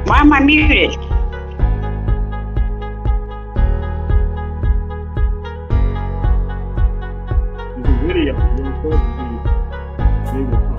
Why am I muted? It's a video. You're supposed to be able to talk.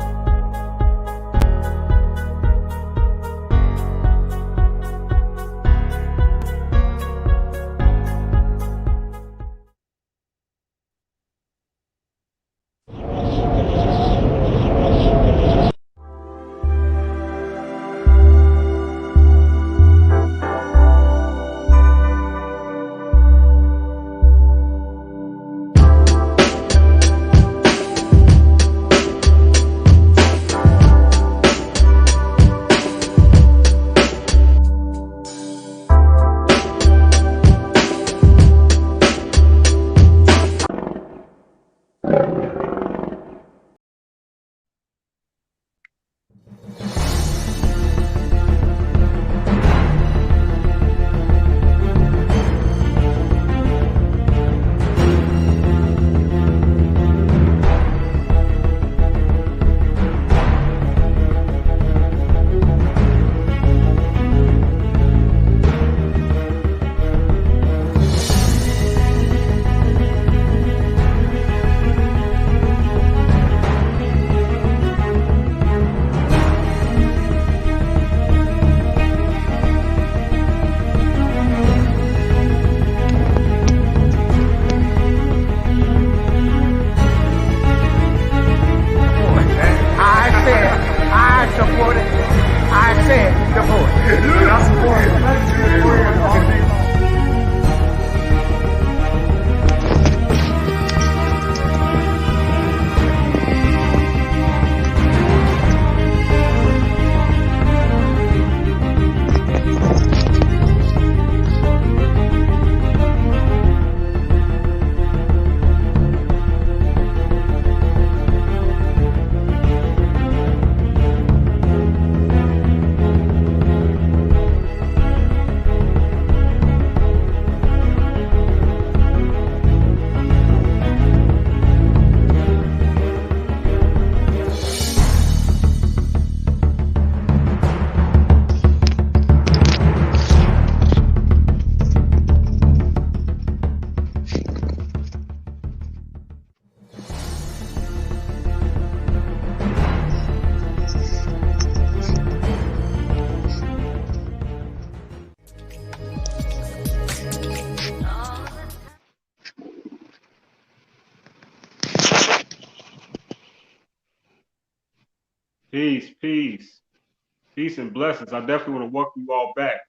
Peace and blessings. I definitely want to welcome you all back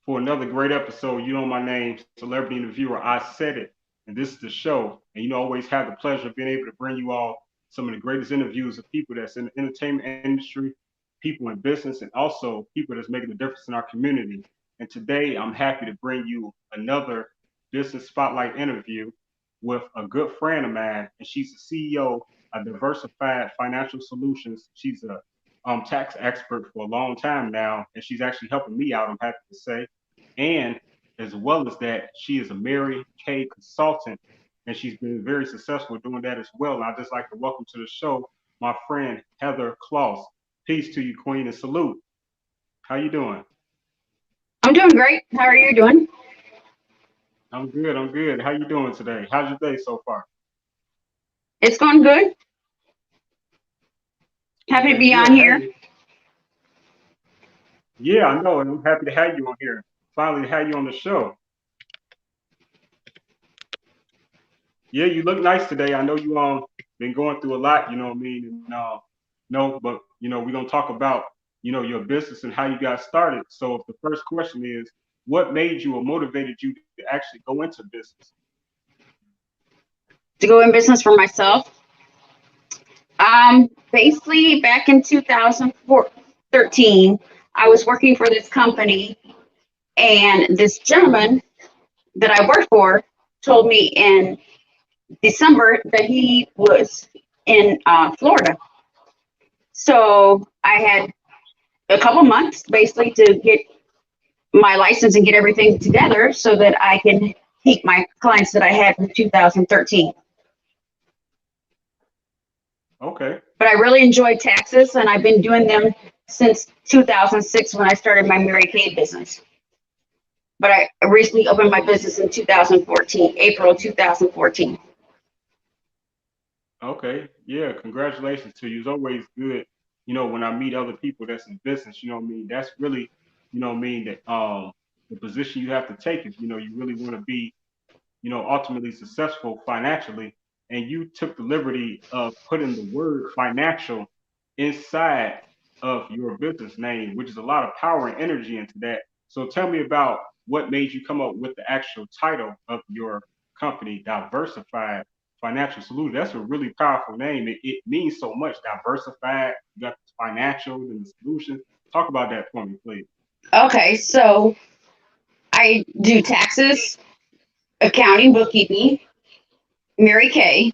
for another great episode. You know my name, celebrity interviewer, Isaidit, and this is the show. And I always have the pleasure of being able to bring you all some of the greatest interviews of people that's in the entertainment industry, people in business, and also people that's making a difference in our community. And today I'm happy to bring you another business spotlight interview with a good friend of mine, and she's the CEO of Diversified Financial Solutions. She's a tax expert for a long time now, and she's actually helping me out, I'm happy to say. And as well as that, she is a Mary Kay consultant, and she's been very successful doing that as well. And I'd just like to welcome to the show my friend Heather Klaus. Peace to you, Queen, and salute. How you doing? I'm doing great. How are you doing? I'm good. I'm good. How you doing today? How's your day so far? It's going good. Happy to be on here. Yeah, I know, and I'm happy to have you on here. Finally, to have you on the show. Yeah, you look nice today. I know you been going through a lot. You know what I mean? And, no, but we're gonna talk about your business and how you got started. So, if the first question is, what made you or motivated you to actually go into business? To go in business for myself. Basically back in 2013, I was working for this company, and this gentleman that I worked for told me in December that he was in Florida. So I had a couple months basically to get my license and get everything together so that I can keep my clients that I had from 2013. Okay. But I really enjoyed taxes, and I've been doing them since 2006 when I started my Mary Kay business. But I recently opened my business in 2014, April 2014. Okay. Yeah. Congratulations to you. It's always good, when I meet other people that's in business, you know what I mean? That's really, what I mean, that the position you have to take is, you really want to be, ultimately successful financially. And you took the liberty of putting the word financial inside of your business name, which is a lot of power and energy into that. So tell me about what made you come up with the actual title of your company, Diversified Financial Solutions. That's a really powerful name. It means so much. Diversified, you got the financial and the solutions. Talk about that for me, please. Okay, so I do taxes, accounting, bookkeeping, Mary Kay,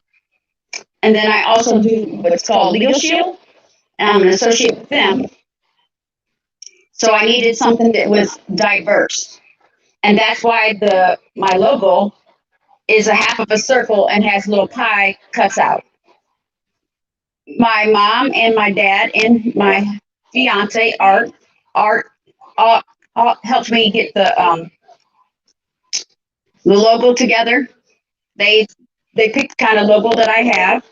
and then I also do what's called Legal Shield, and I'm an associate with them. So I needed something that was diverse, and that's why the my logo is a half of a circle and has little pie cuts out. My mom and my dad and my fiance Art all, helped me get the logo together. They they picked the kind of logo that I have,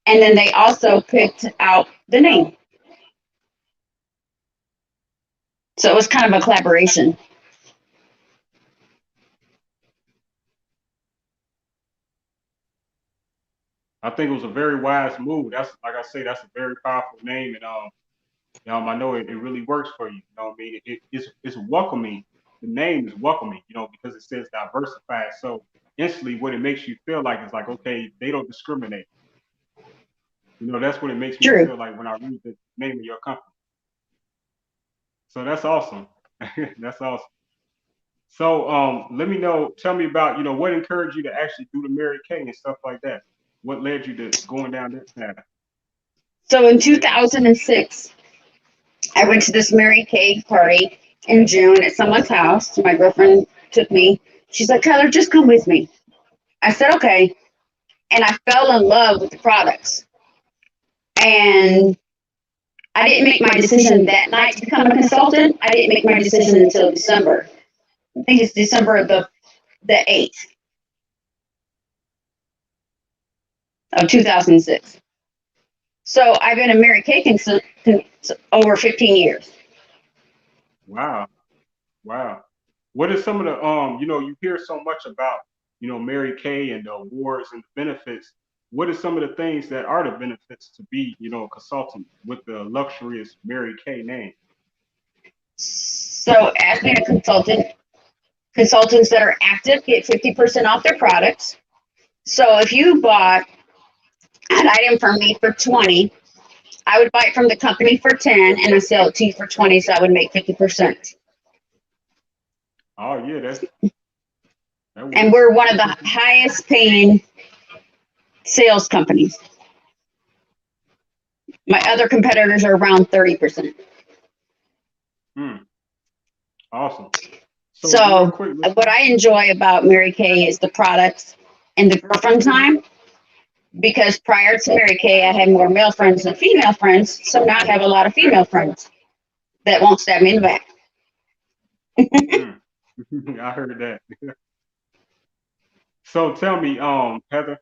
and then they also picked out the name. So it was kind of a collaboration. I think it was a very wise move. That's like I say, that's a very powerful name, and I know it really works for you. You know what I mean? It's welcoming. The name is welcoming, because it says diversified. So instantly, what it makes you feel like is like, okay, they don't discriminate. That's what it makes me True. feel like when I read the name of your company. So that's awesome. That's awesome. So let me know. Tell me about, what encouraged you to actually do the Mary Kay and stuff like that. What led you to going down that path? So in 2006, I went to this Mary Kay party in June at someone's house. My girlfriend took me. She's like, Tyler, just come with me. I said, okay. And I fell in love with the products. And I didn't make my decision that night to become a consultant. I didn't make my decision until December. I think it's December the 8th of 2006. So I've been a Mary Kay over 15 years. Wow. Wow. What are some of the you hear so much about, Mary Kay and the awards and the benefits. What are some of the things that are the benefits to be, a consultant with the luxurious Mary Kay name? So as being a consultant, consultants that are active get 50% off their products. So if you bought an item from me for 20, I would buy it from the company for 10 and I sell it to you for 20, so I would make 50%. Oh yeah, that And works. we're one of the highest paying sales companies. My other competitors are around 30%. Hmm. Awesome. So real So quick, what I enjoy about Mary Kay is the products and the girlfriend time. Because prior to Mary Kay, I had more male friends than female friends. So now I have a lot of female friends that won't stab me in the back. hmm. I heard that. So tell me, Heather,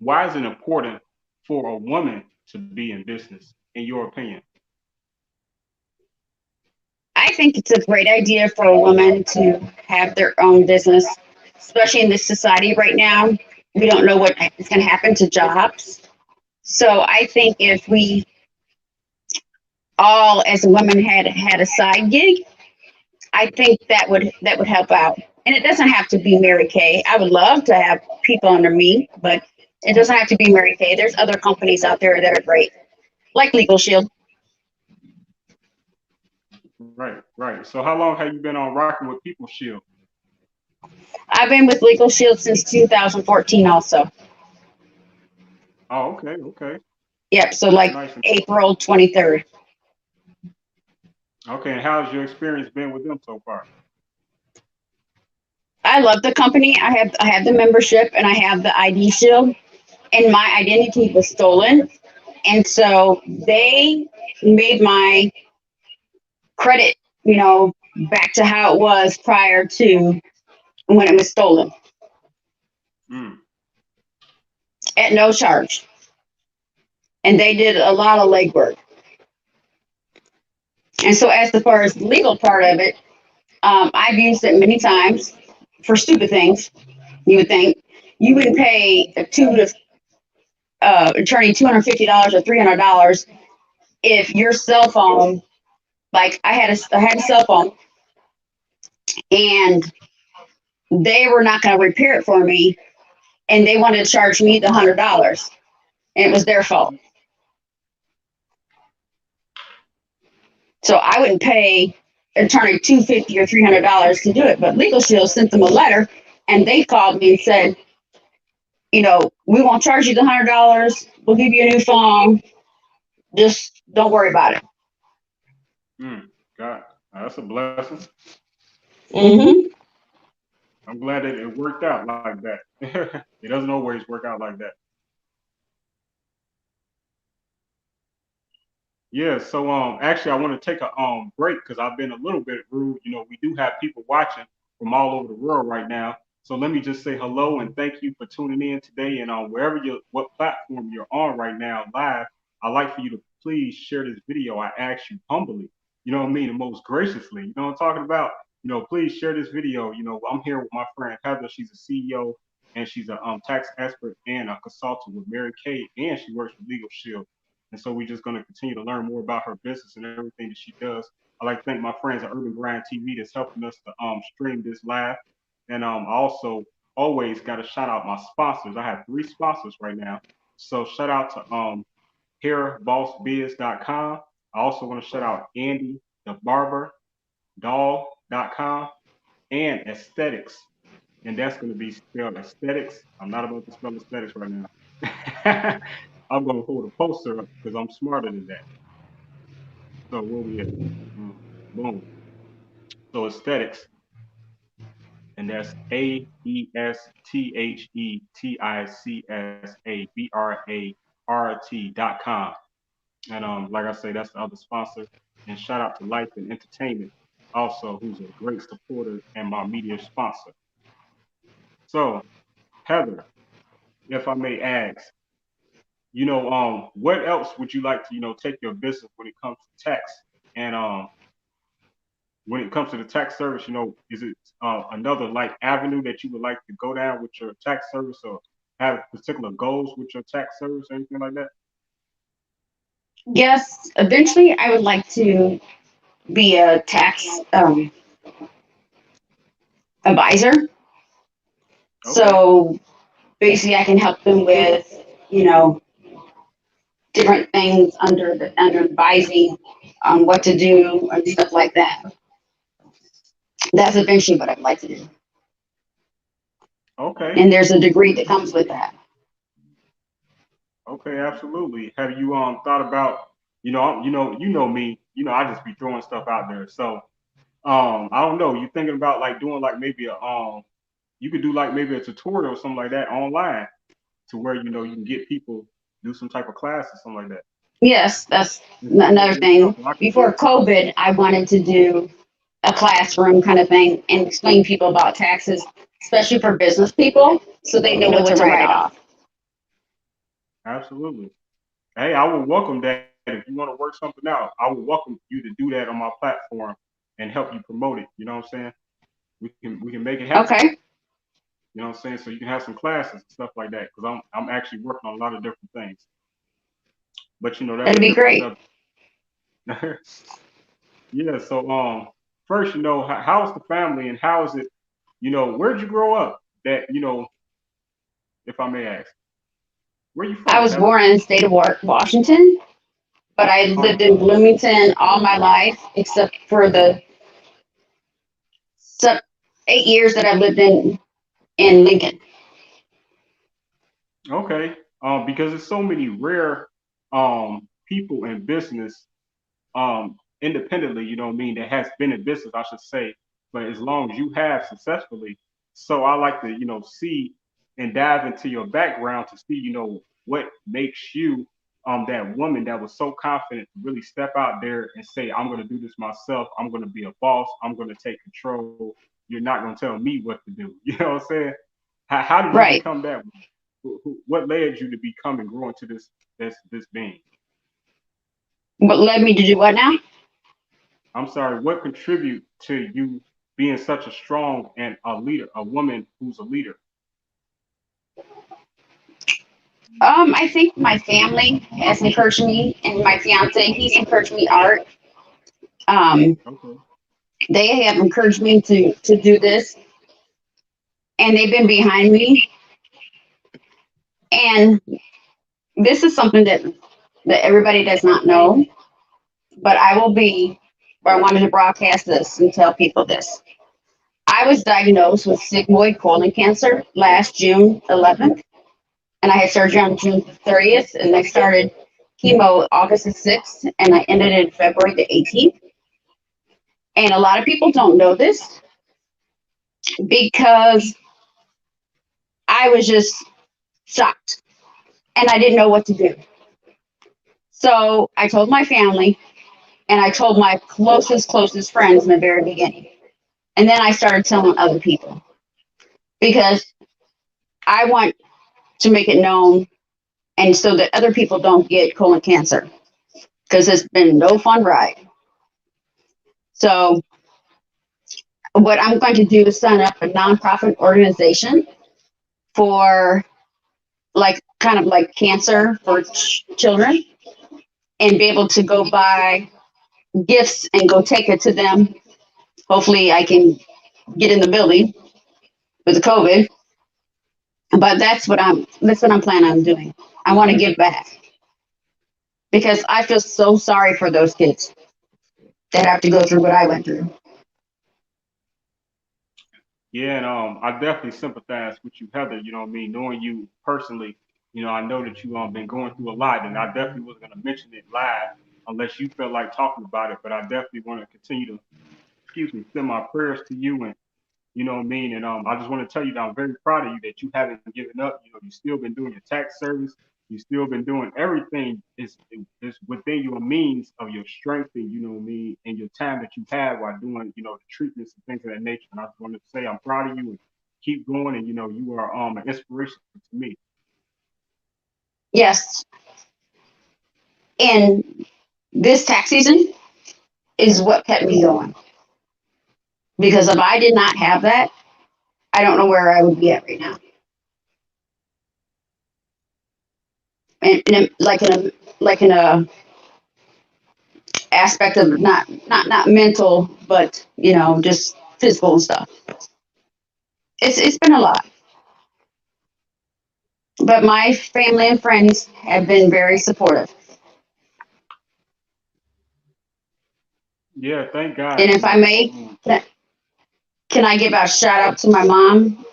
why is it important for a woman to be in business, in your opinion? I think it's a great idea for a woman to have their own business, especially in this society right now. We don't know what is going to happen to jobs. So I think if we all, as women, had a side gig, I think that would help out. And it doesn't have to be Mary Kay. I would love to have people under me, but it doesn't have to be Mary Kay. There's other companies out there that are great, like Legal Shield. Right, right. So how long have you been on rocking with People Shield? I've been with Legal Shield since 2014 also. Oh, okay, okay. Yep, so That's like nice. April 23rd. Okay, and how's your experience been with them so far? I love the company. I have the membership and I have the ID shield, and my identity was stolen. And so they made my credit, back to how it was prior to when it was stolen Mm. at no charge. And they did a lot of legwork. And so, as far as the legal part of it, I've used it many times for stupid things. You would think you wouldn't pay a attorney $250 or $300 if your cell phone, like I had a cell phone, and they were not going to repair it for me, and they wanted to charge me the $100, and it was their fault. So I wouldn't pay attorney $250 or $300 to do it. But Legal Shield sent them a letter, and they called me and said, we won't charge you the $100. We'll give you a new phone. Just don't worry about it. God, that's a blessing. Mm-hmm. I'm glad that it worked out like that. It doesn't always work out like that. Yeah, so actually I want to take a break because I've been a little bit rude. We do have people watching from all over the world right now. So let me just say hello and thank you for tuning in today. And wherever what platform you're on right now live, I'd like for you to please share this video. I ask you humbly, you know what I mean, and most graciously. You know what I'm talking about? Please share this video. I'm here with my friend Heather. She's a CEO and she's a tax expert and a consultant with Mary Kay, and she works with Legal Shield. And so we're just going to continue to learn more about her business and everything that she does. I'd like to thank my friends at Urban Grind TV that's helping us to stream this live. And I also always got to shout out my sponsors. I have 3 sponsors right now. So shout out to hairbossbiz.com. I also want to shout out Andy the Barber, doll.com, and Aesthetics. And that's going to be spelled aesthetics. I'm not about to spell aesthetics right now. I'm going to hold a poster up because I'm smarter than that. So where we at? Boom. So aesthetics, and that's AESTHETICSABRART.com. And like I say, that's the other sponsor. And shout out to Life and Entertainment, also, who's a great supporter and my media sponsor. So, Heather, if I may ask, what else would you like to, take your business when it comes to tax? And when it comes to the tax service, is it another like avenue that you would like to go down with your tax service, or have particular goals with your tax service or anything like that? Yes, eventually I would like to be a tax advisor. Okay. So basically, I can help them with, you know, different things under advising on what to do and stuff like that. That's eventually what I'd like to do. Okay. And there's a degree that comes with that. Okay, absolutely. Have you thought about, you know me, I just be throwing stuff out there. So I don't know, you thinking about like doing like maybe a you could do like maybe a tutorial or something like that online to where you can get people do some type of class or something like that. Yes, that's And another your stuff, thing. so I can see Before it. COVID, I wanted to do a classroom kind of thing and explain people about taxes, especially for business people, so they know what to write off. Absolutely. Hey, I would welcome that. If you want to work something out, I would welcome you to do that on my platform and help you promote it. You know what I'm saying? We can make it happen. Okay, You know what I'm saying? So you can have some classes and stuff like that because I'm actually working on a lot of different things. But that's that'd a be different great. subject. Yeah. So first, how's the family and how is it? Where'd you grow up? That if I may ask, where you I from, was Heather? born in the state of Washington, but I lived Okay. in Bloomington all my life, except for the 8 years that I lived in Lincoln. Okay. Because there's so many rare people in business independently, you know what I mean, that has been in business, I should say, but as long as you have successfully. So I like to, see and dive into your background to see, what makes you that woman that was so confident to really step out there and say, I'm going to do this myself. I'm going to be a boss. I'm going to take control. You're not going to tell me what to do. You know what I'm saying? How did you Right. become that? What led you to become and grow into this being? What led me to do what now? I'm sorry. What contribute to you being such a strong and a leader, a woman who's a leader? I think my family has encouraged me, and my fiance, he's encouraged me art. Um, Okay. they have encouraged me to do this, and they've been behind me. And this is something that everybody does not know, but I will be, or I wanted to broadcast this and tell people this. I was diagnosed with sigmoid colon cancer last June 11th, and I had surgery on June 30th, and I started chemo August the 6th, and I ended it February the 18th. And a lot of people don't know this because I was just shocked and I didn't know what to do. So I told my family and I told my closest friends in the very beginning. And then I started telling other people because I want to make it known and so that other people don't get colon cancer because it's been no fun ride. So what I'm going to do is sign up a nonprofit organization for like kind of like cancer for children and be able to go buy gifts and go take it to them. Hopefully I can get in the building with the COVID. But that's what I'm planning on doing. I want to give back because I feel so sorry for those kids that have to go through what I went through. Yeah, and I definitely sympathize with you, Heather. You know what I mean? Knowing you personally, I know that you been going through a lot, and I definitely wasn't gonna mention it live unless you felt like talking about it. But I definitely want to continue to, excuse me, send my prayers to you, and you know what I mean. And I just want to tell you that I'm very proud of you that you haven't given up. You still been doing your tax service. You still been doing everything is within your means of your strength and you know what I mean and your time that you have while doing the treatments and things of that nature. And I just wanted to say I'm proud of you and keep going. And you are an inspiration to me. Yes. And this tax season is what kept me going. Because if I did not have that, I don't know where I would be at right now. And like in a aspect of not mental, but just physical and stuff. It's been a lot. But my family and friends have been very supportive. Yeah, thank God. And if I may, can I give a shout out to my mom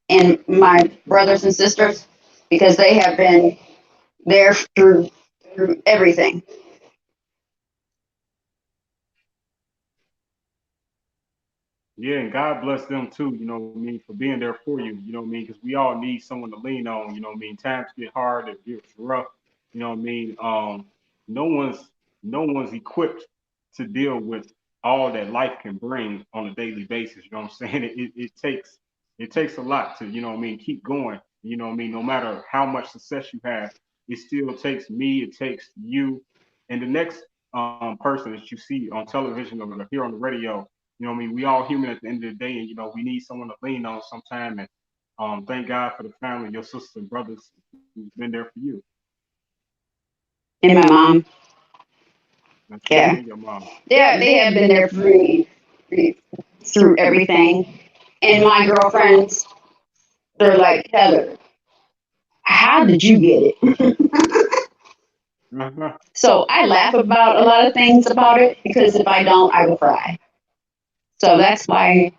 and my brothers and sisters because they have been there through everything. Yeah, and God bless them too, you know what I mean, for being there for you, you know what I mean, because we all need someone to lean on, you know what I mean. Times get hard, it gets rough, you know what I mean. No one's no one's equipped to deal with all that life can bring on a daily basis. You know what I'm saying? It takes a lot to, you know what I mean, keep going. You know what I mean? No matter how much success you have, it still takes me, it takes you, and the next person that you see on television or hear on the radio. You know what I mean? We all human at the end of the day, and we need someone to lean on sometime. And thank God for the family, your sisters and brothers who's been there for you. And my mom, That's right, yeah, and your mom. they have been there for me through everything. And my girlfriends, they're like, Heather, how did you get it? So I laugh about a lot of things about it because if I don't, I will cry. So that's why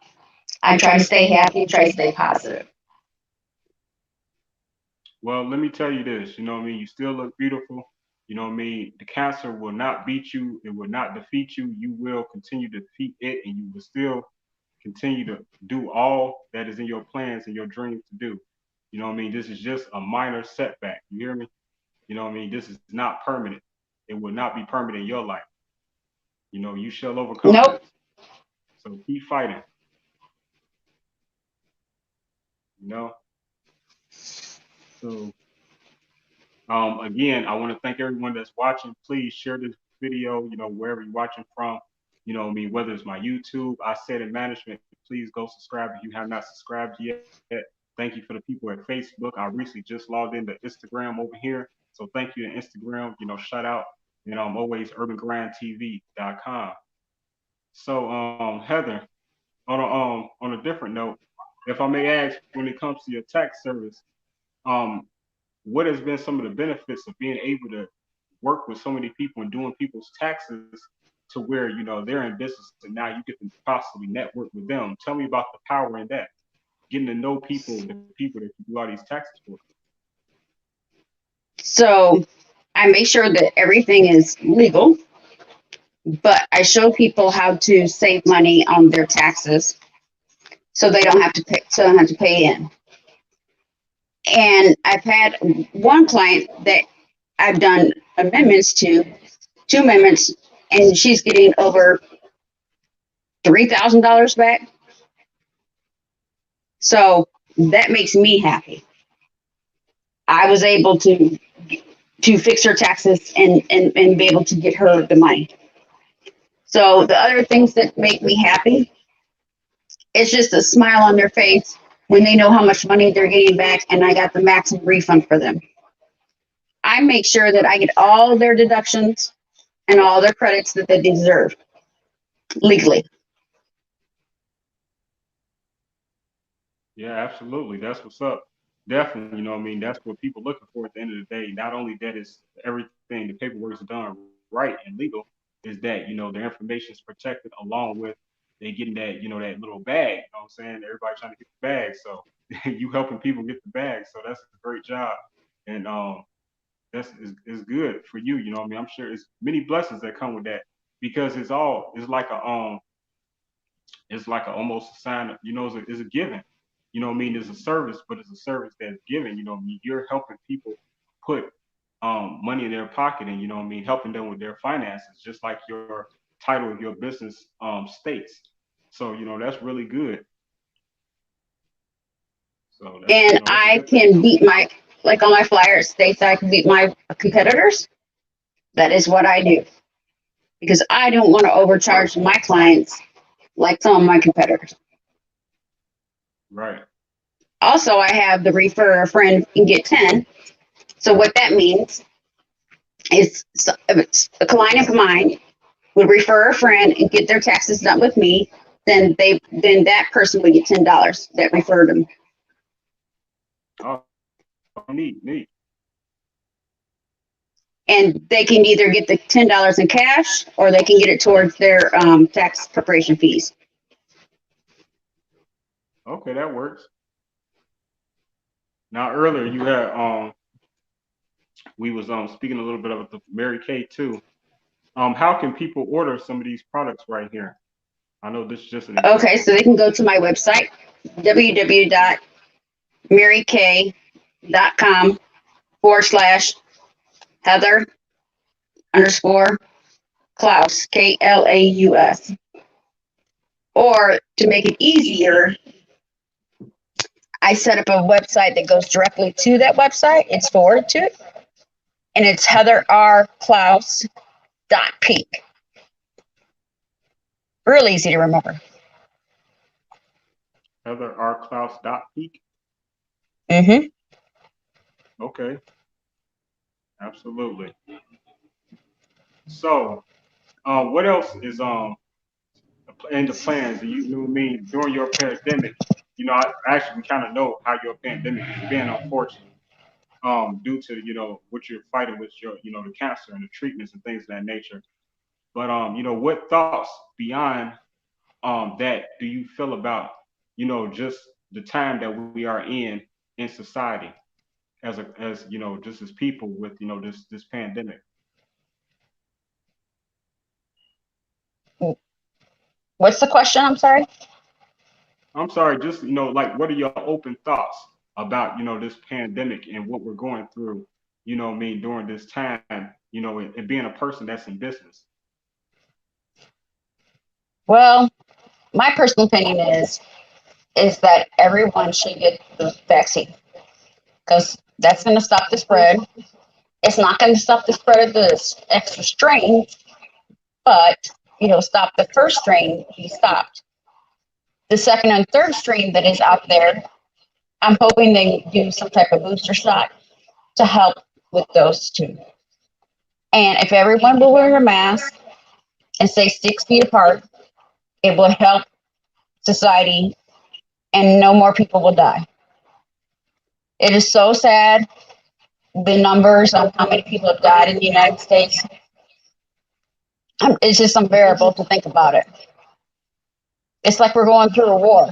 I try to stay happy, try to stay positive. Well, let me tell you this. You know what I mean? You still look beautiful. You know what I mean? The cancer will not beat you. It will not defeat you. You will continue to defeat it, and you will still continue to do all that is in your plans and your dreams to do. You know what I mean? This is just a minor setback. You hear me? You know what I mean? This is not permanent. It will not be permanent in your life. You know, you shall overcome Nope. this. So keep fighting. You know. So again, I want to thank everyone that's watching. Please share this video, you know, wherever you're watching from. You know, I mean, whether it's my YouTube, I said in management, please go subscribe if you have not subscribed yet. Thank you for the people at Facebook. I recently just logged into Instagram over here. So thank you to Instagram, you know, shout out, you know, I'm always urbangrindtv.com. So Heather, on a different note, if I may ask, when it comes to your tax service, um, what has been some of the benefits of being able to work with so many people and doing people's taxes to where you know they're in business and now you get to possibly network with them? Tell me about the power in that, getting to know people, the people that you do all these taxes for. So I make sure that everything is legal, but I show people how to save money on their taxes so they don't have to pay, so they don't have to pay in. And I've had one client that I've done amendments to, two amendments, and she's getting over $3,000 back. So that makes me happy. I was able to fix her taxes and be able to get her the money. So the other things that make me happy, it's just a smile on their face when they know how much money they're getting back and I got the maximum refund for them. I make sure that I get all their deductions and all their credits that they deserve legally. Yeah, absolutely. That's what's up. Definitely, you know what I mean? That's what people looking for at the end of the day. Not only that is everything, the paperwork is done right and legal, is that, you know, their information is protected along with they getting that, you know, that little bag. You know what I'm saying? Everybody trying to get the bag. So you helping people get the bag. So that's a great job. And that's is good for you, you know what I mean? I'm sure it's many blessings that come with that because it's like a almost a sign of, you know, it's a giving. You know what I mean? It's a service, but it's a service that's given. You know what I mean? You're helping people put money in their pocket and, you know what I mean, helping them with their finances, just like your title of your business states. So, you know, that's really good. So that's, you And know, that's a I good thing. can beat my, like on my flyer, it states I can beat my competitors. That is what I do because I don't want to overcharge my clients like some of my competitors. Right. Also, I have the refer a friend and get 10. So what that means is if it's a client of mine would refer a friend and get their taxes done with me, then that person would get $10 that referred them. Oh, neat. And they can either get the $10 in cash or they can get it towards their tax preparation fees. Okay, that works. Now earlier you had we was speaking a little bit about the Mary Kay too. How can people order some of these products right here? I know this is just an Okay, example. so they can go to my website, www.marykay.com/Heather underscore Klaus, Klaus. Or to make it easier, I set up a website that goes directly to that website. It's forwarded to it. And it's heatherrklaus.peak. Real easy to remember. HeatherRKlaus.peak. Mm-hmm. Okay, absolutely. So, what else is in the plans? You know what I mean? During your pandemic, you know, actually we kind of know how your pandemic has been, unfortunately, due to you know what you're fighting with your, you know, the cancer and the treatments and things of that nature. But you know, what thoughts beyond that do you feel about, you know, just the time that we are in society as you know, just as people with, you know, this pandemic? What's the question? I'm sorry. I'm sorry, just, you know, like what are your open thoughts about, you know, this pandemic and what we're going through, you know what I mean, during this time, you know, and being a person that's in business? Well, my personal opinion is that everyone should get the vaccine because that's going to stop the spread. It's not going to stop the spread of this extra strain, but stop the first strain be stopped. The second and third strain that is out there, I'm hoping they do some type of booster shot to help with those two. And if everyone will wear a mask and stay 6 feet apart, it will help society and no more people will die. It is so sad, the numbers on how many people have died in the United States. It's just unbearable to think about it. It's like we're going through a war.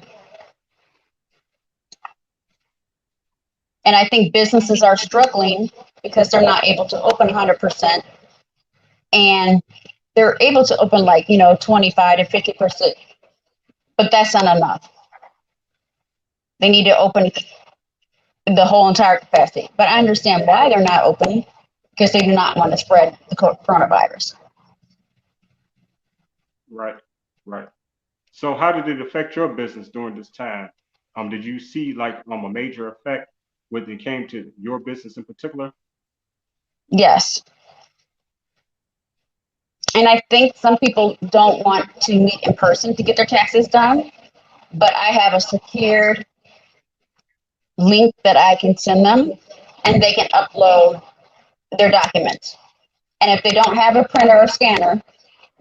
And I think businesses are struggling because they're not able to open 100%. And they're able to open 25 to 50%, but that's not enough. They need to open the whole entire capacity. But I understand why they're not opening, because they do not want to spread the coronavirus. Right, right. So how did it affect your business during this time? Did you see like a major effect when it came to your business in particular? Yes. And I think some people don't want to meet in person to get their taxes done, but I have a secured link that I can send them and they can upload their documents. And if they don't have a printer or scanner,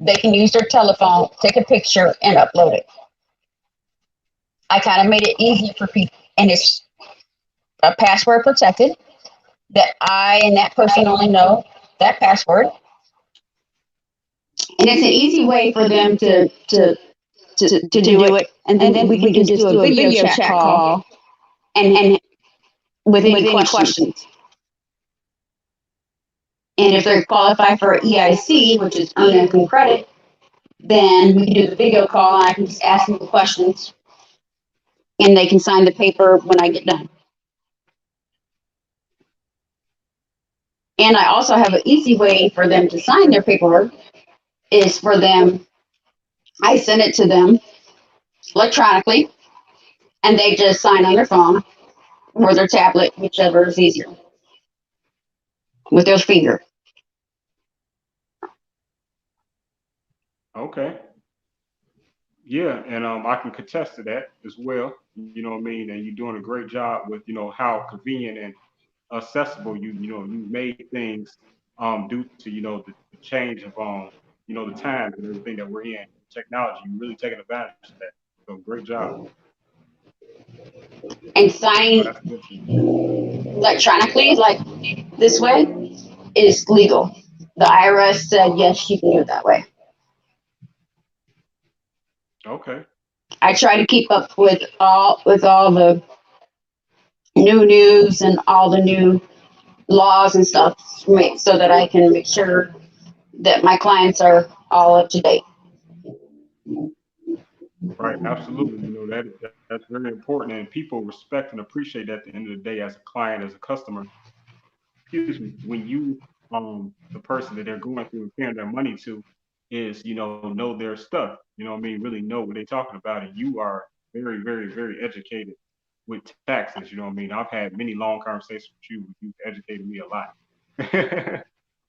they can use their telephone, take a picture, and upload it. I kind of made it easy for people, and it's a password protected that I and that person only know that password. And it's an easy way for them to do it. And then we can just do a video chat call and with any questions. And if they qualify for EIC, which is earned income credit, then we can do the video call and I can just ask them the questions and they can sign the paper when I get done. And I also have an easy way for them to sign their paperwork is for them, I send it to them electronically and they just sign on their phone or their tablet, whichever is easier, with their finger. Okay. Yeah, and I can contest to that as well. You know what I mean? And you're doing a great job with, you know, how convenient and accessible you made things due to, you know, the change of you know, the time and everything that we're in, technology. You're really taking advantage of that. So great job. And No, signing that's good. electronically, like this way, is legal. The IRS said yes, you can do it that way. Okay. I try to keep up with all the new news and all the new laws and stuff so that I can make sure that my clients are all up to date. Right, absolutely. You know that's very important, and people respect and appreciate that at the end of the day as a client, as a customer. Excuse me. When you the person that they're going through and paying their money to is know their stuff. You know what I mean? Really know what they're talking about, and you are very very very educated with taxes. You know what I mean? I've had many long conversations with you. You've educated me a lot.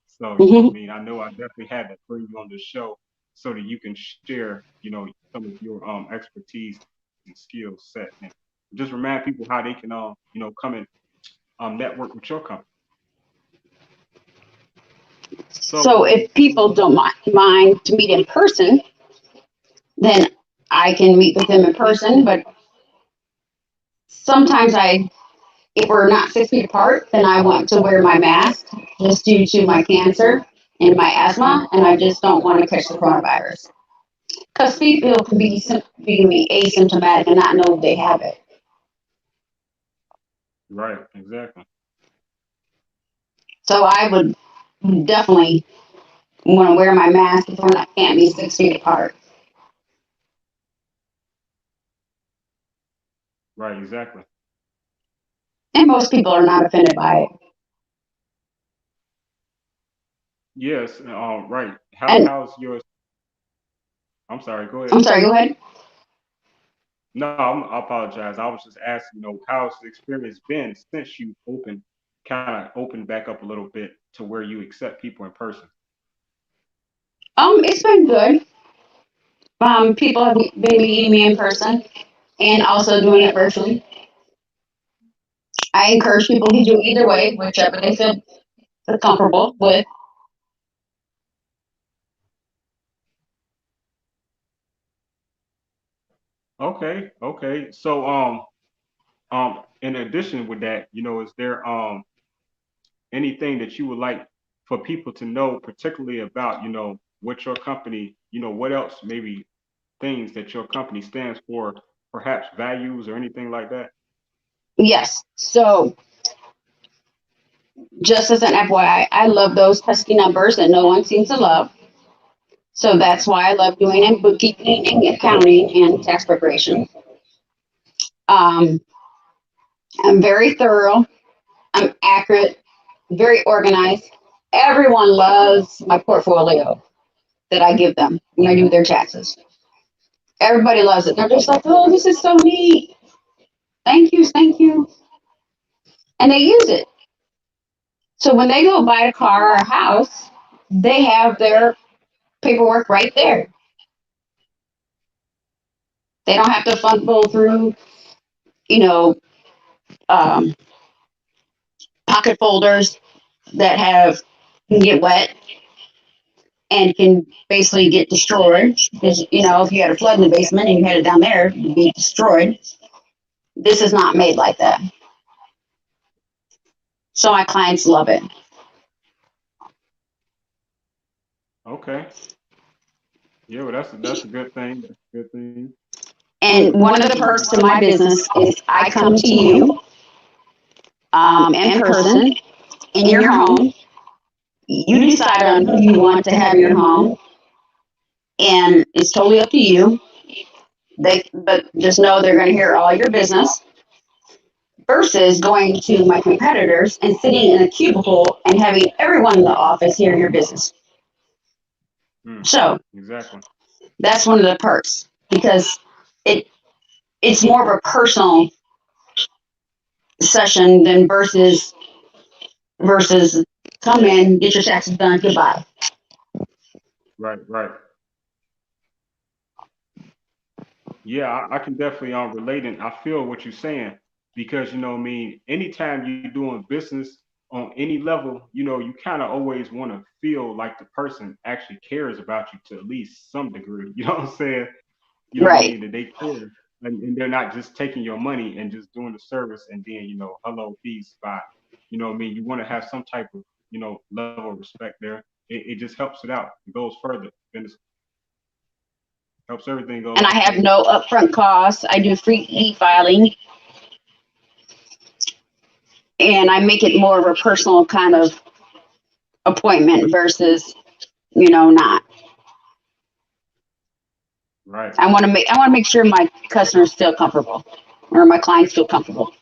So, you know what I Mm-hmm. mean? I know I definitely had to bring you on the show so that you can share, some of your expertise and skill set and just remind people how they can come and network with your company. So So if people don't mind to meet in person, then I can meet with them in person. But sometimes if we're not 6 feet apart, then I want to wear my mask just due to my cancer and my asthma, and I just don't want to catch the coronavirus. Because people can be asymptomatic and not know they have it. right, exactly. So I would definitely want to wear my mask if we're not can't be 6 feet apart. Right, exactly. And most people are not offended by it. Yes, right. And How's yours? I'm sorry. Go ahead. I'm sorry, go ahead. No, I apologize. I was just asking, how's the experience been since you kind of opened back up a little bit to where you accept people in person? It's been good. People have been meeting me in person and also doing it virtually. I encourage people to do either way, whichever they feel comfortable with. Okay, okay. So, in addition with that, is there anything that you would like for people to know, particularly about, what your company, what else maybe things that your company stands for, perhaps values or anything like that? Yes. So, just as an FYI, I love those pesky numbers that no one seems to love. So that's why I love doing in bookkeeping and accounting and tax preparation. Um, I'm very thorough. I'm accurate, very organized. Everyone loves my portfolio that I give them when I do their taxes. Everybody loves it. They're just like, oh, this is so neat. Thank you, thank you. And they use it. So when they go buy a car or a house, they have their paperwork right there. They don't have to fumble through, you know, um, pocket folders that have can get wet and can basically get destroyed. Because if you had a flood in the basement and you had it down there, it'd be destroyed. This is not made like that. So my clients love it. Okay. Yeah, well, that's a good thing. That's a good thing. And one of the perks of my business is I come to you in person in your home. You decide on who you want to have in your home, and it's totally up to you. But just know they're going to hear all your business versus going to my competitors and sitting in a cubicle and having everyone in the office hear your business. So Exactly. that's one of the perks because it it's more of a personal session than versus come in, get your taxes done, goodbye. Right, right. Yeah, I can definitely relate, and I feel what you're saying because what I mean, anytime you're doing business on any level, you kind of always want to feel like the person actually cares about you to at least some degree. You know what I'm saying? You know what I Right. mean? That they care, and they're not just taking your money and just doing the service and then hello, peace, bye. You know what I mean? You want to have some type of level of respect there. It just helps it out. It goes further. And it helps everything go a And I lot have further. no upfront costs. I do free e-filing and I make it more of a personal kind of appointment versus, not. Right. I want to make sure my customers feel comfortable or my clients feel comfortable.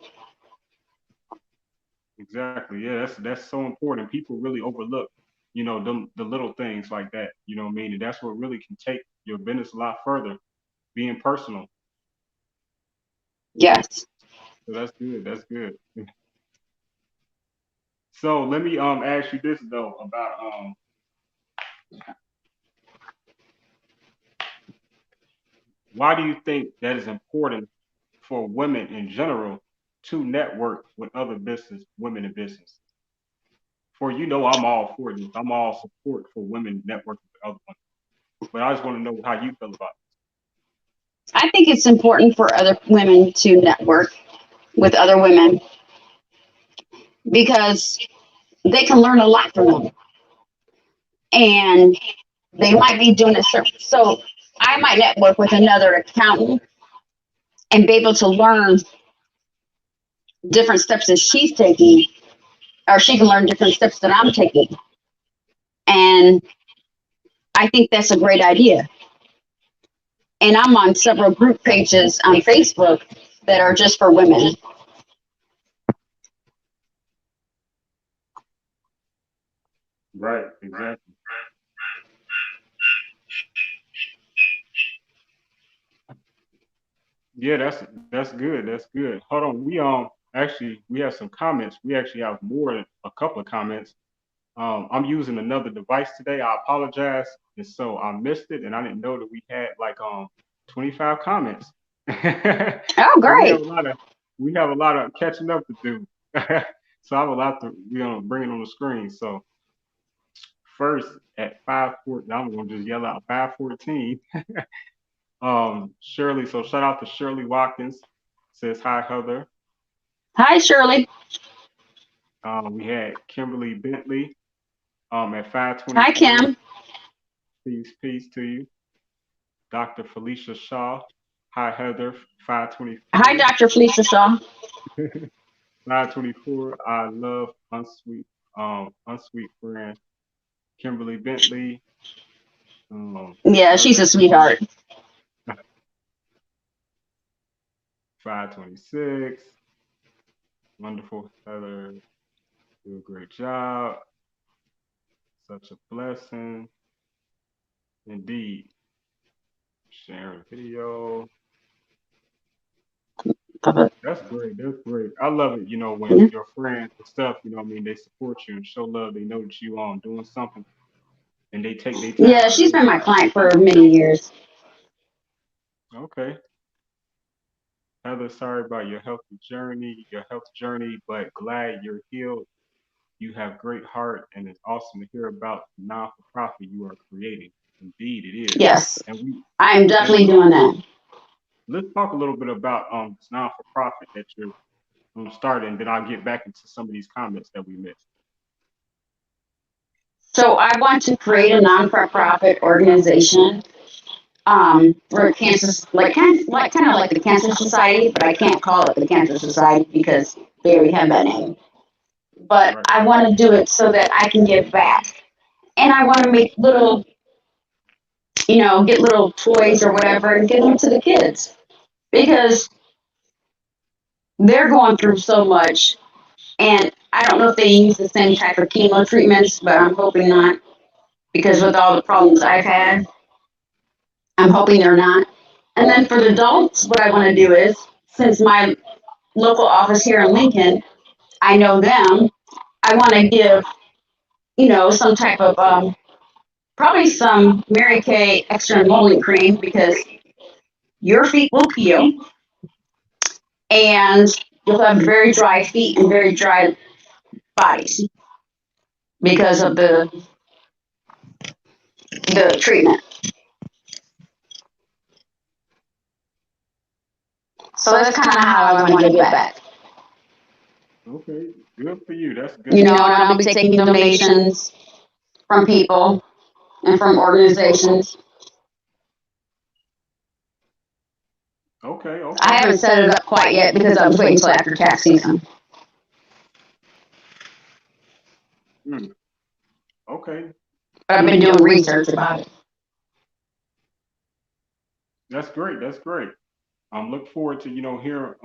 Exactly. Yeah, that's so important. People really overlook, the little things like that. You know what I mean? And that's what really can take your business a lot further, being personal. Yes. So that's good. That's good. So let me ask you this though about why do you think that is important for women in general to network with other business women in business? For I'm all for this. I'm all support for women networking with other women. But I just want to know how you feel about I think it's important for other women to network with other women because they can learn a lot from them. And they might be doing a certain, so I might network with another accountant and be able to learn different steps that she's taking, or she can learn different steps that I'm taking. And I think that's a great idea. And I'm on several group pages on Facebook that are just for women. it. Right. Exactly. Yeah, that's good. That's good. Hold on. We actually we have some comments. We actually have more a couple of comments. I'm using another device today. I apologize. And so I missed it and I didn't know that we had like 25 comments. Oh, So great. we have a lot of catching up to do. So I have a lot to bring it on the screen. So first at 5:14, I'm gonna just yell out 5:14. Shirley, so shout out to Shirley Watkins. Says hi, Heather. Hi, Shirley. We had Kimberly Bentley at Hi, 5:23. Kim. Peace to you. Dr. Felicia Shaw. Hi, Heather. Hi, 5:24. Dr. Felicia Shaw. 5:24. I love unsweet friend Kimberly Bentley. Yeah, she's a Heather. sweetheart. 5:26. Wonderful, Heather. Do a great job. Such a blessing. Indeed. Sharing video. That's great. That's great. I love it, when your friends and stuff, what I mean, they support you and show love. They know that you doing something and they take their time Yeah, out of she's their been my lives. client for many years. Okay. Heather, sorry about your health journey, but glad you're healed. You have great heart and it's awesome to hear about the non-for-profit you are creating. Indeed, it is. Yes, And we I'm and definitely doing that. let's talk a little bit about this non-for-profit that you're starting, then I'll get back into some of these comments that we missed. So I want to create a non-for-profit organization for cancer, kind of like the Cancer Society, but I can't call it the Cancer Society because they already have that name. But Right. I want to do it so that I can give back, and I want to make little, get little toys or whatever and give them to the kids because they're going through so much. And I don't know if they use the same type of chemo treatments, but I'm hoping not because with all the problems I've had, I'm hoping they're not. And then for the adults, what I want to do is, since my local office here in Lincoln, I know them, I want to give, some type of, probably some Mary Kay extra emollient cream because your feet will peel and you'll have very dry feet and very dry bodies because of the treatment. So that's kind of how I want to give back. Okay. Good for you. That's good. And I'll be taking donations from people and from organizations. Okay. I Okay. haven't set it up quite yet because I was waiting until after tax season. Mm, okay. But I've been doing research about it. That's great. That's great. Look forward to hear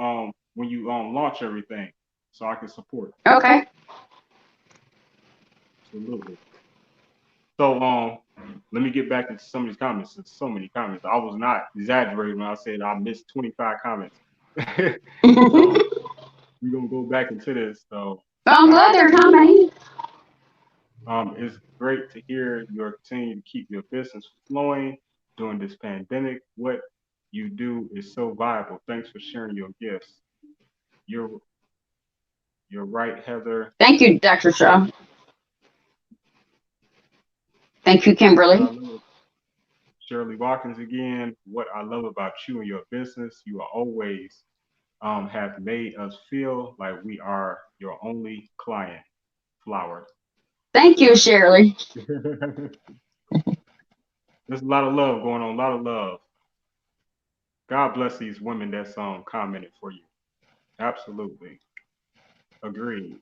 when you launch everything, so I can support. Okay. Absolutely. So let me get back into some of these comments. There's so many comments. I was not exaggerating when I said I missed 25 comments. So we're gonna go back into this. So I'm glad they're coming. it's great to hear you're continuing to keep your business flowing during this pandemic. What you do is so viable. Thanks for sharing your gifts. You're you're right, Heather. Thank you, Dr. Shaw. Thank you, What I Kimberly. love, Shirley Watkins again. What I love about you and your business, you are always have made us feel like we are your only client. Flowers. Thank you, Shirley. There's a lot of love going on, a lot of love. God bless these women that's commented for you. Absolutely. Agreed.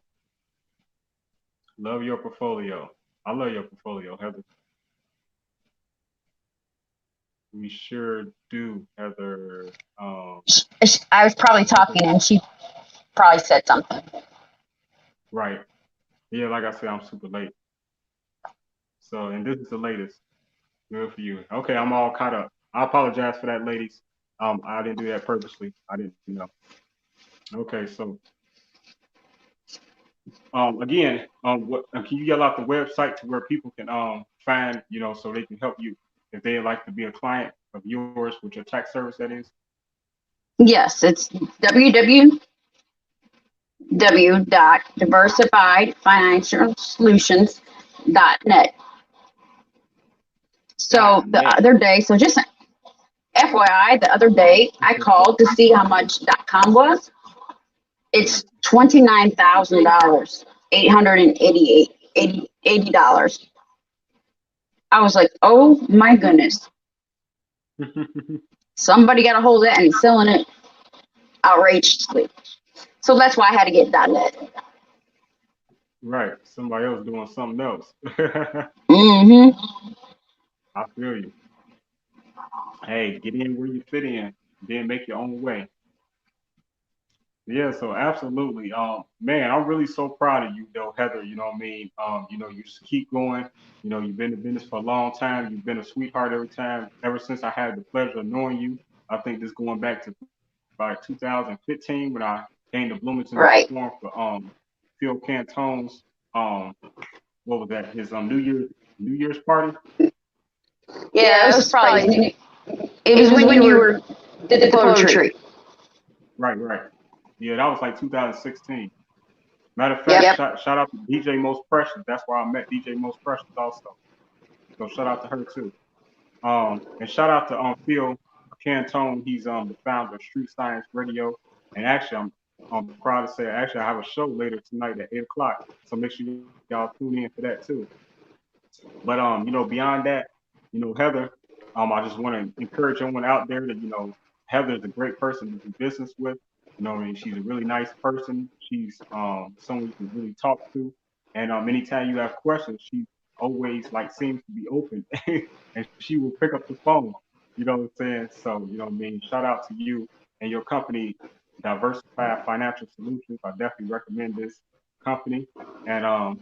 Love your portfolio. I love your portfolio, Heather. We sure do, Heather. I was probably talking and she probably said something. Right. Yeah, like I said, I'm super late. So, and this is the latest. Good for you. Okay, I'm all caught up. I apologize for that, ladies. I didn't do that purposely. I didn't know. Okay, so again, what can you yell out the website to where people can find, so they can help you if they'd like to be a client of yours with your tax service, that is? Yes, it's www.diversifiedfinancialsolutions.net. So the .net. other day, so just FYI, the other day I called to see how much .com was. It's $29,000, $888.80. I was like, oh my goodness. Somebody got a hold of it and he's selling it outrageously. So that's why I had to get .net. Right. Somebody else doing something else. Mm-hmm. I feel you. Hey, get in where you fit in, then make your own way. Yeah, so absolutely. Man, I'm really so proud of you though, Heather. You know what I mean? You just keep going. You've been in business for a long time. You've been a sweetheart every time, ever since I had the pleasure of knowing you. I think this going back to by 2015 when I came to Bloomington to Right. perform for Phil Cantone's what was that? His New Year's party? Yeah, it was probably, it was when you were, did the poetry. Right, right. Yeah, that was like 2016. Matter of fact, Yep. shout out to DJ Most Precious. That's where I met DJ Most Precious also. So shout out to her too. And shout out to Phil Cantone. He's the founder of Street Science Radio. And actually, I'm proud to say actually I have a show later tonight at 8 o'clock. So make sure y'all tune in for that too. But beyond that, Heather, I just want to encourage everyone out there that Heather is a great person to do business with. I mean, she's a really nice person. She's someone you can really talk to, and anytime you have questions, she always like seems to be open, and she will pick up the phone. You know what I'm saying? So what I mean, shout out to you and your company, Diversified Financial Solutions. I definitely recommend this company, and I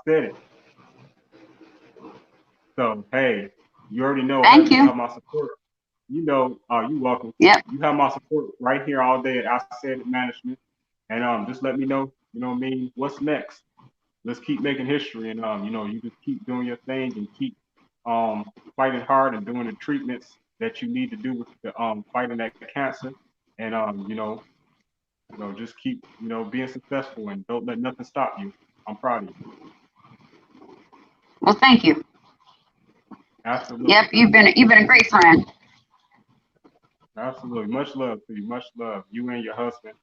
said it. So hey, you already know Thank Heather, you you. have my support. You're welcome. Yep. You have my support right here all day at I Said It Management. And just let me know, what I mean, what's next. Let's keep making history and you just keep doing your thing and keep fighting hard and doing the treatments that you need to do with the fighting that cancer. And just keep, being successful and don't let nothing stop you. I'm proud of you. Well, thank you. Absolutely. Yep, you've been a great friend. Absolutely. Much love to you. Much love. You and your husband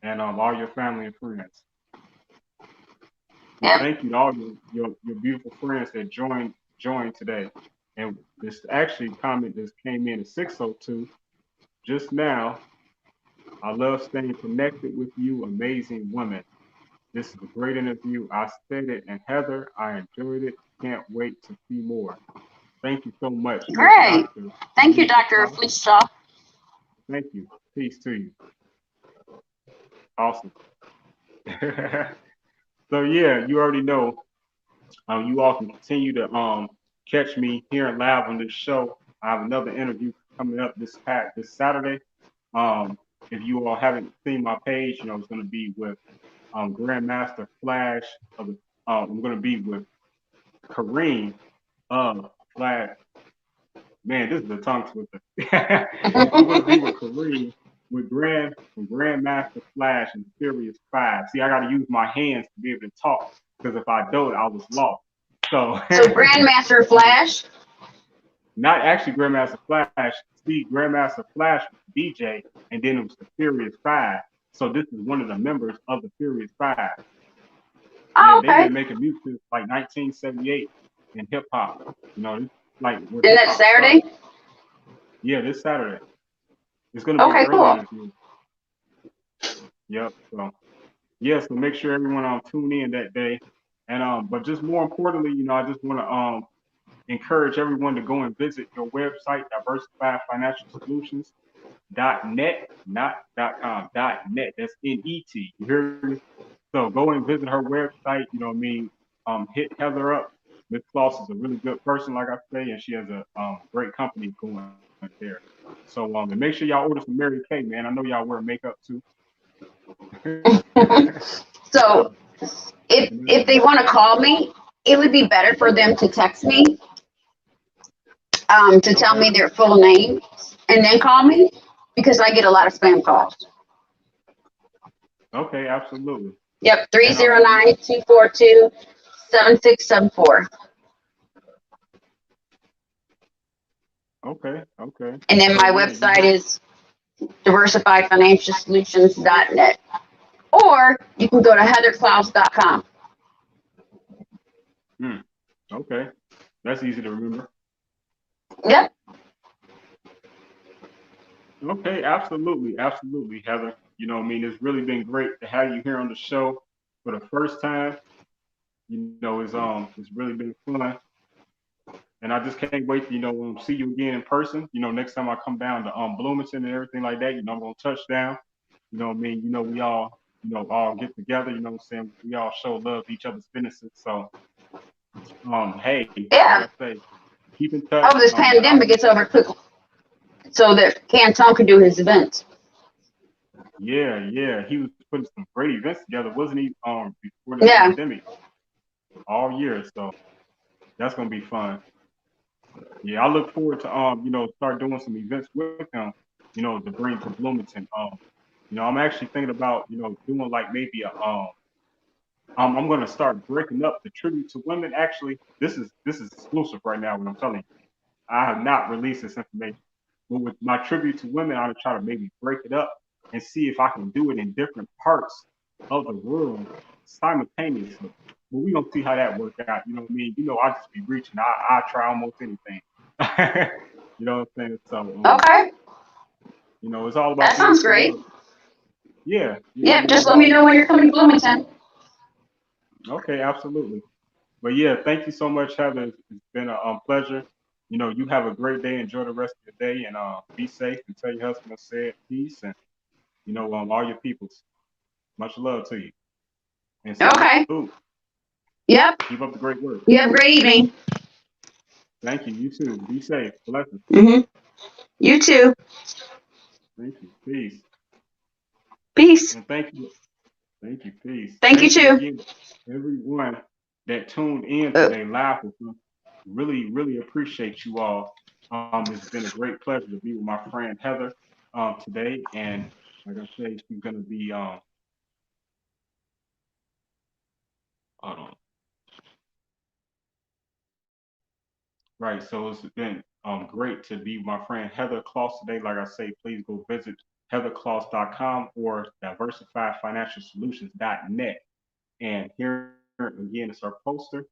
and all your family and friends. And Yep. thank you to all your beautiful friends that joined today. And this actually comment just came in at 6:02 just now. I love staying connected with you, amazing women. This is a great interview. I said it, and Heather, I enjoyed it. Can't wait to see more. Thank you so much, Miss Great. Dr. Thank you, Felicia Dr. Klaus. Felicia. Thank you. Peace to you. Awesome. So yeah, you already know. You all can continue to catch me here and live on this show. I have another interview coming up this Saturday. If you all haven't seen my page, it's going to be with Grandmaster Flash. I'm going to be with Kareem Flash. Man, this is a tongue twister. I'm going to be with Kareem with Grandmaster Flash and Furious Five. See, I got to use my hands to be able to talk because if I don't, I was lost. So Grandmaster Flash. Not actually Grandmaster Flash. See, Grandmaster Flash was DJ, and then it was the Furious Five. So this is one of the members of the Furious Five. Oh, Yeah, okay. they've been making music since like 1978 in hip hop. It's like Is that Saturday? Started. Yeah, this Saturday. It's gonna be Okay, an early cool. interview. Yep. So yeah, so make sure everyone tune in that day. And but just more importantly, I just want to encourage everyone to go and visit your website, diversifiedfinancialsolutions.net, not .com, .net. That's NET. You hear me? So go and visit her website. Hit Heather up. Miss Klaus is a really good person, like I say, and she has a great company going there. So and make sure y'all order some Mary Kay, man. I know y'all wear makeup too. So if Yeah. they want to call me, it would be better for them to text me to tell Okay. me their full name and then call me because I get a lot of spam calls. Okay. Absolutely. Yep, And 309-242-7674. okay. Okay. And then So my yeah, you website heard. is diversifiedfinancialsolutions.net. Or you can go to heatherklaus.com. Hmm. Okay. That's easy to remember. Yep. Okay. Absolutely. Absolutely, Heather. I mean, it's really been great to have you here on the show for the first time. It's really been fun. And I just can't wait to, see you again in person. Next time I come down to Bloomington and everything like that, I'm gonna touch down. You know what I mean? We all, all get together, you know what I'm saying? We all show love to each other's businesses. So hey, like I Yeah. say, keep in I touch. hope this I'll pandemic be gets over quick so that Canton can do his events. yeah. He was putting some great events together, wasn't he? Before the Yeah. pandemic all year. So that's gonna be fun. Yeah, I look forward to start doing some events with him, to bring to Bloomington. I'm actually thinking about, doing like maybe I'm gonna start breaking up the tribute to women. Actually, this is exclusive right now what I'm telling you. I have not released this information. But with my tribute to women, I'm gonna try to maybe break it up and see if I can do it in different parts of the world simultaneously. But we gonna see how that work out. You know what I mean? I just be reaching. I try almost anything. You know what I'm saying? So Okay. it's all about That doing sounds some great. work. Yeah, Yep. Just it's let me all know when you're coming to Bloomington. okay, absolutely. But yeah, thank you so much, Heather. It's been a pleasure. You have a great day. Enjoy the rest of your day and be safe and tell your husband I said peace and all your peoples. Much love to you. And salute. Okay. Yep. Keep up the great work. You have a great evening. Thank you. You too. Be safe. Blessings. Hmm. You too. Thank you. Peace. Peace. And thank you. Thank you. Peace. Thank you Thank you too. again, everyone that tuned in Uh, today live with us. Really, really appreciate you all. It's been a great pleasure to be with my friend Heather today. And like I say, she's gonna be hold on. Right. So it's been great to be with my friend Heather Klaus today. Like I say, please go visit heatherklaus.com or diversifiedfinancialsolutions.net. And here again is her poster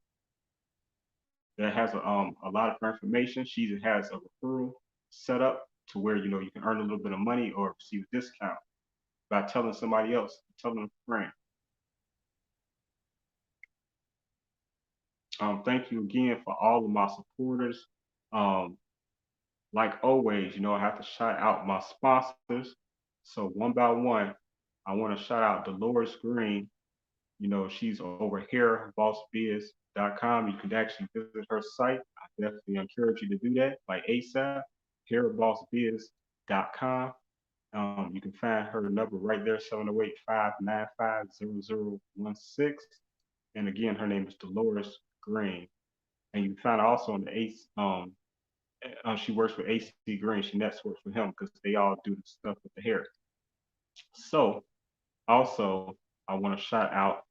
that has a lot of her information. She has a referral set up to where you can earn a little bit of money or receive a discount by telling somebody else, telling a friend. Thank you again for all of my supporters. Um, like always, I have to shout out my sponsors. So one by one, I want to shout out Dolores Green. She's over here, bossbiz.com. You can actually visit her site. I definitely encourage you to do that, like ASAP, here at bossbiz.com. You can find her number right there, 708-595-0016. And again, her name is Dolores Green. And you can find her also on the ACE. She works with AC Green. She networks with him because they all do the stuff with the hair. So also, I want to shout out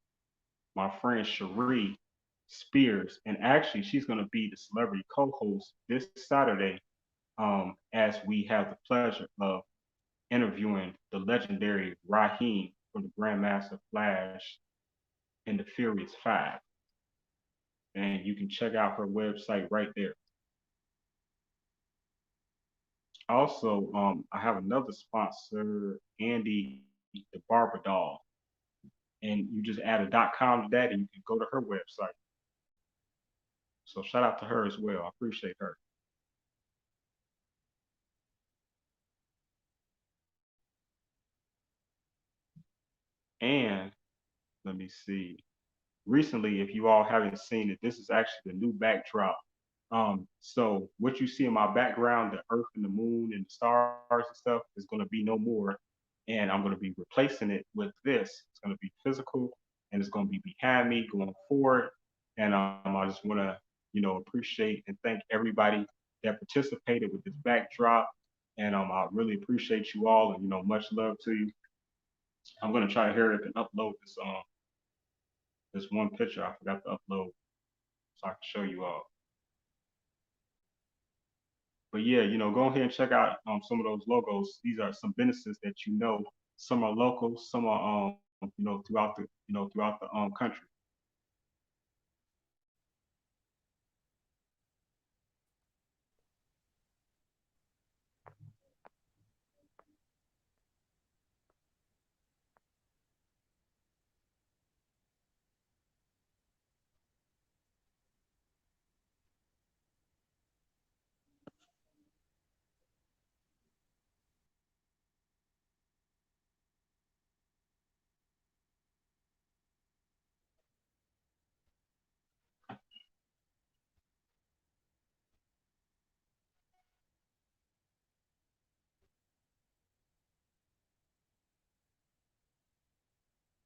my friend Cherie Spears, and actually, she's going to be the celebrity co-host this Saturday, as we have the pleasure of interviewing the legendary Raheem from the Grandmaster Flash and the Furious Five, and you can check out her website right there. Also, I have another sponsor, Andy the Barber Doll, and you just add a .com to that, and you can go to her website. So shout out to her as well. I appreciate her. And let me see. recently, if you all haven't seen it, this is actually the new backdrop. So what you see in my background, the earth and the moon and the stars and stuff, is going to be no more. And I'm going to be replacing it with this. It's going to be physical and it's going to be behind me going forward. And I just want to, appreciate and thank everybody that participated with this backdrop. And I really appreciate you all, and much love to you. I'm going to try to hurry up and upload this one picture I forgot to upload so I can show you all. But yeah, go ahead and check out some of those logos. These are some businesses that Some are local, some are throughout the country.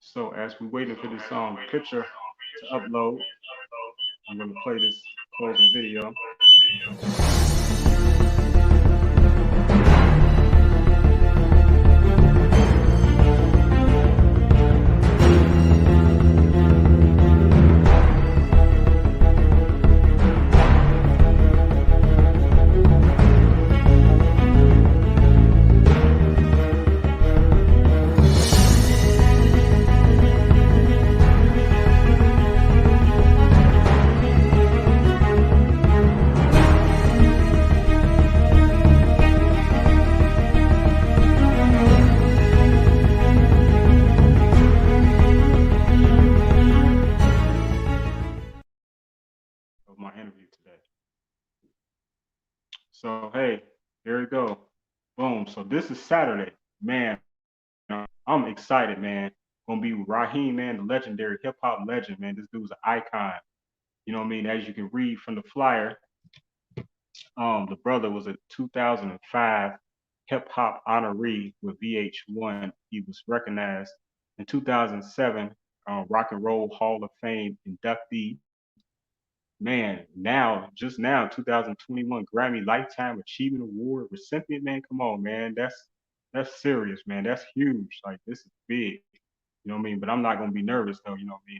So as we're waiting for this picture to upload, I'm gonna play this closing video. Of my interview today. So hey, here we go. Boom. So this is Saturday, man. I'm excited, man. Gonna be with Raheem, man, the legendary hip hop legend, man. This dude's an icon. You know what I mean? As you can read from the flyer, the brother was a 2005 hip hop honoree with VH1. He was recognized in 2007 Rock and Roll Hall of Fame inductee. Man, just now, 2021 Grammy Lifetime Achievement Award recipient. Man, come on, man, that's serious, man. That's huge. Like this is big. You know what I mean? But I'm not gonna be nervous though. You know what I mean?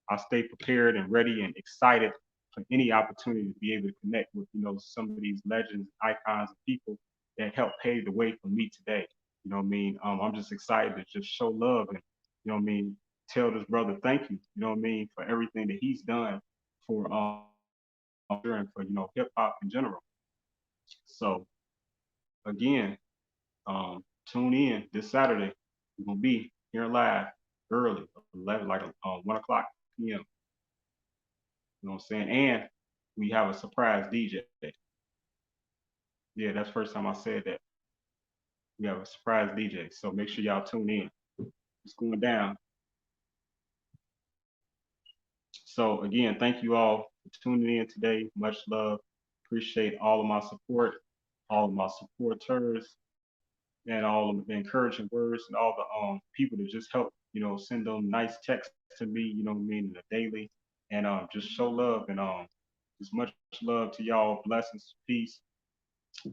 I'll stay prepared and ready and excited for any opportunity to be able to connect with some of these legends, icons, and people that helped pave the way for me today. You know what I mean? I'm just excited to just show love and you know what I mean. Tell this brother thank you. You know what I mean for everything that he's done for and for hip hop in general. So again, tune in this Saturday. We're gonna be here live early, 11, like 1 o'clock p.m. You know what I'm saying? And we have a surprise DJ. Yeah, that's the first time I said that. We have a surprise DJ. So make sure y'all tune in. It's going down. So again, thank you all for tuning in today. Much love. Appreciate all of my support, all of my supporters, and all of the encouraging words and all the people that just help, send them nice texts to me, you know what I mean, in the daily, and just show love and just much love to y'all. Blessings, peace.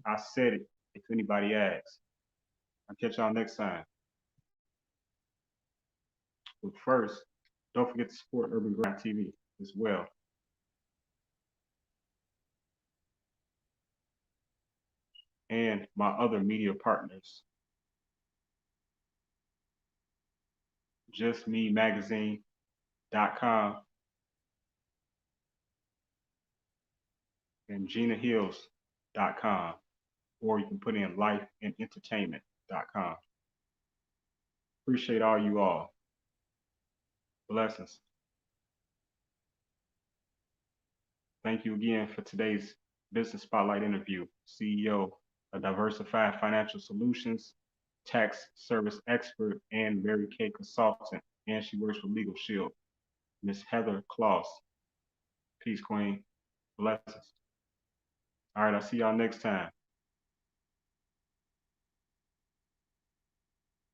I said it. If anybody asks, I'll catch y'all next time. But first, don't forget to support Urban Grind TV as well. And my other media partners, justmemagazine.com and GinaHills.com, or you can put in lifeandentertainment.com. Appreciate all you all. Blessings. Thank you again for today's Business Spotlight interview. CEO of Diversified Financial Solutions, tax service expert, and Mary Kay consultant, and she works for Legal Shield. Miss Heather Klaus. Peace, Queen. Blessings. All right, I'll see y'all next time.